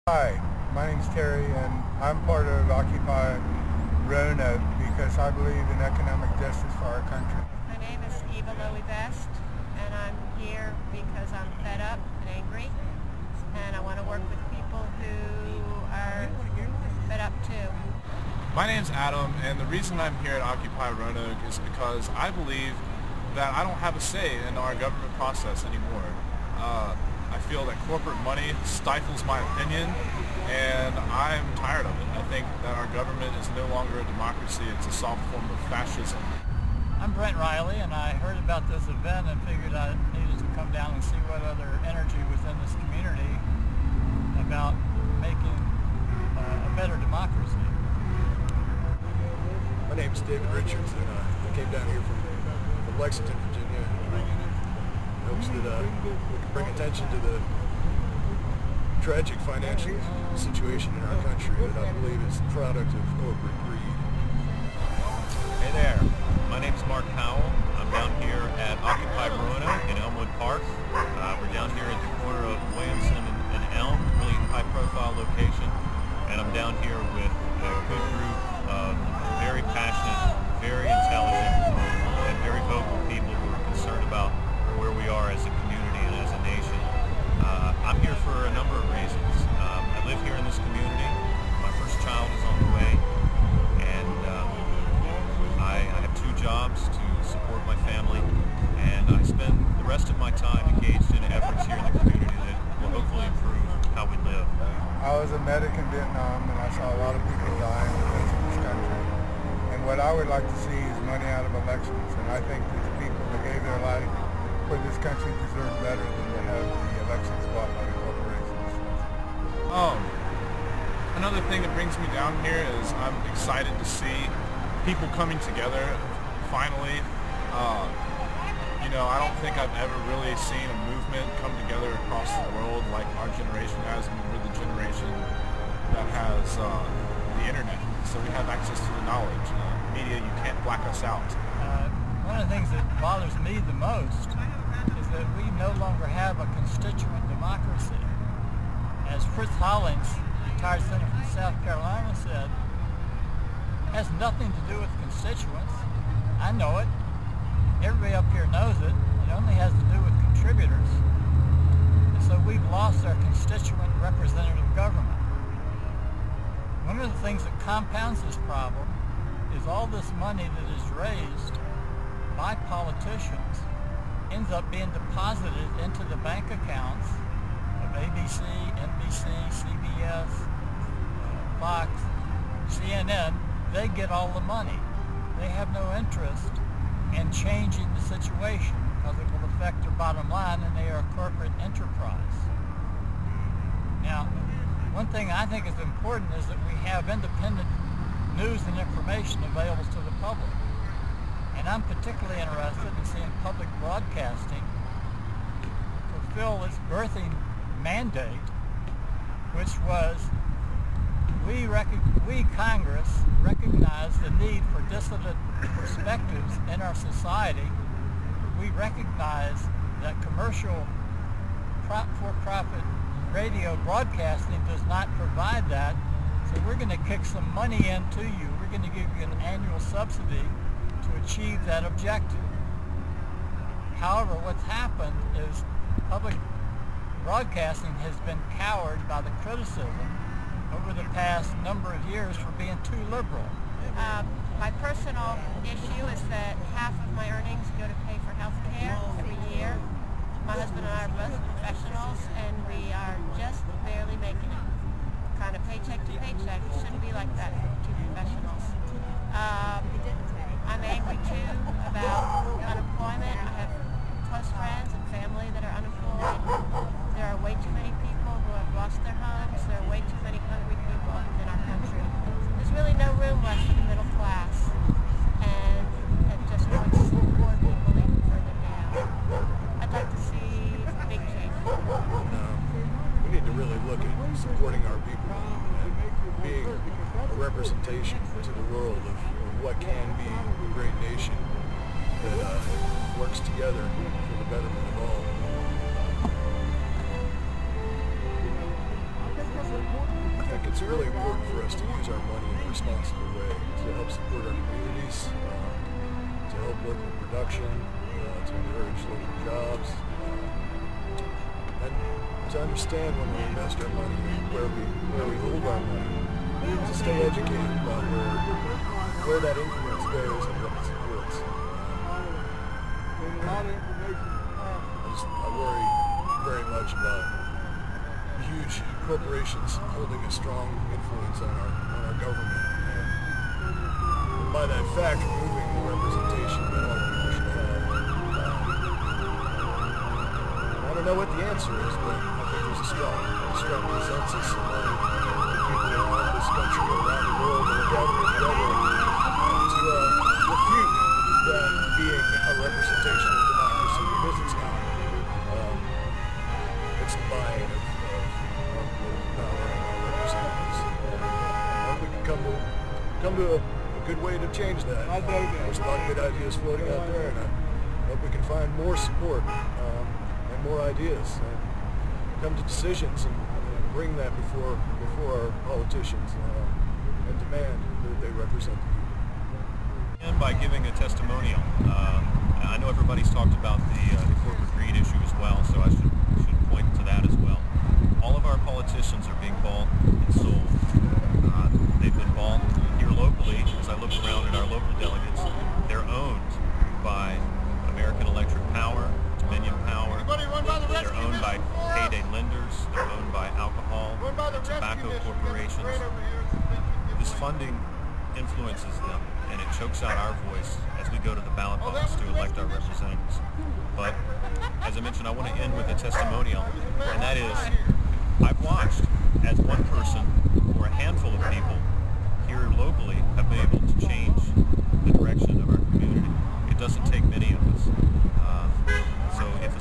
Hi, my name's Terry, and I'm part of Occupy Roanoke because I believe in economic justice for our country. My name is Eva Lowy Best, and I'm here because I'm fed up and angry, and I want to work with people who are fed up too. My name's Adam, and the reason I'm here at Occupy Roanoke is because I believe that I don't have a say in our government process anymore. I feel that corporate money stifles my opinion, and I'm tired of it. I think that our government is no longer a democracy, it's a soft form of fascism. I'm Brent Riley, and I heard about this event and figured I needed to come down and see what other energy was in this community about making a better democracy. My name is David Richards, and I came down here from Lexington, Virginia, in hopes that we can bring attention to the tragic financial situation in our country that I believe is the product of corporate greed. Hey there, my name is Mark Howell. I'm down here at Occupy Roanoke in Elmwood Park. We're down here at the corner of Williamson and Elm, really high-profile location, and I'm down here with a good group of very passionate, very intelligent, and very vocal people who are concerned about where we are as a community and as a nation. I'm here for a number of reasons. I live here in this community. My first child is on the way, and I have 2 jobs to support my family, and I spend the rest of my time engaged in efforts here in the community that will hopefully improve how we live. I was a medic in Vietnam, and I saw a lot of people die in the defense of this country. And what I would like to see is money out of elections, and I think that the people that gave their life for this country deserve better than to have the elections bought by the corporations. Another thing that brings me down here is I'm excited to see people coming together finally. I don't think I've ever really seen a movement come together across the world like our generation has. I mean, we're the generation that has the internet, so we have access to the knowledge. Media, you can't black us out. One of the things that bothers me the most is that we no longer have a constituent democracy. As Fritz Hollings, retired senator from South Carolina, said, it has nothing to do with constituents. I know it. Everybody up here knows it. It only has to do with contributors. And so we've lost our constituent representative government. One of the things that compounds this problem is all this money that is raised by politicians ends up being deposited into the bank accounts of ABC, NBC, CBS, Fox, CNN. They get all the money. They have no interest in changing the situation because it will affect their bottom line, and they are a corporate enterprise. Now, one thing I think is important is that we have independent news and information available to the public. And I'm particularly interested in seeing public broadcasting fulfill its birthing mandate, which was we Congress recognize the need for dissident perspectives in our society. We recognize that commercial for-profit radio broadcasting does not provide that, so we're going to kick some money into you. We're going to give you an annual subsidy to achieve that objective. However, what's happened is public broadcasting has been cowed by the criticism over the past number of years for being too liberal. My personal issue is that half of my earnings go to pay for health care every year. My husband and I are both professionals, and we are just barely making it. Kind of paycheck to paycheck. It shouldn't be like that for 2 professionals. I'm angry too about unemployment. I have close friends and family that are unemployed. There are way too many people who have lost their homes. There are way too many hungry people in our country. There's really no room left for the middle class, and it just puts poor people even further down. I'd like to see big change. We need to really look at supporting our people and being a representation to the world of what can be a great nation that works together for the betterment of all. it's really important for us to use our money in a responsible way to help support our communities, to help local production, to encourage local jobs, and to understand when we invest our money and where we hold our money, to stay educated about where that influence goes and what it supports. I worry very much about huge corporations holding a strong influence on our government, and by that fact removing the representation that all people should have. I don't know what the answer is, but I think there's a strong consensus among the people around this country, around the world, that are gathering together to refute that being a representation of democracy, because it's not. It's the buying of political power and our representatives. I hope we can come to a good way to change that. There's a lot of good ideas floating out there, and I hope we can find more support and more ideas, and come to decisions and bring that before our politicians and demand that they represent the people. And by giving a testimonial. I know everybody's talked about the corporate greed issue as well, so I should point to that as well. All of our politicians are being bought and sold. They've been bought here locally. As I look around at our local delegates, they're owned by American Electric Power, Dominion Power. They're owned by payday lenders. They're owned by alcohol, tobacco corporations. This funding influences them, and it chokes out our voice as we go to the ballot box to elect our representatives. But as I mentioned, I want to end with a testimonial, and that is, I've watched as one person or a handful of people here locally have been able to change the direction of our community. It doesn't take many of us. So if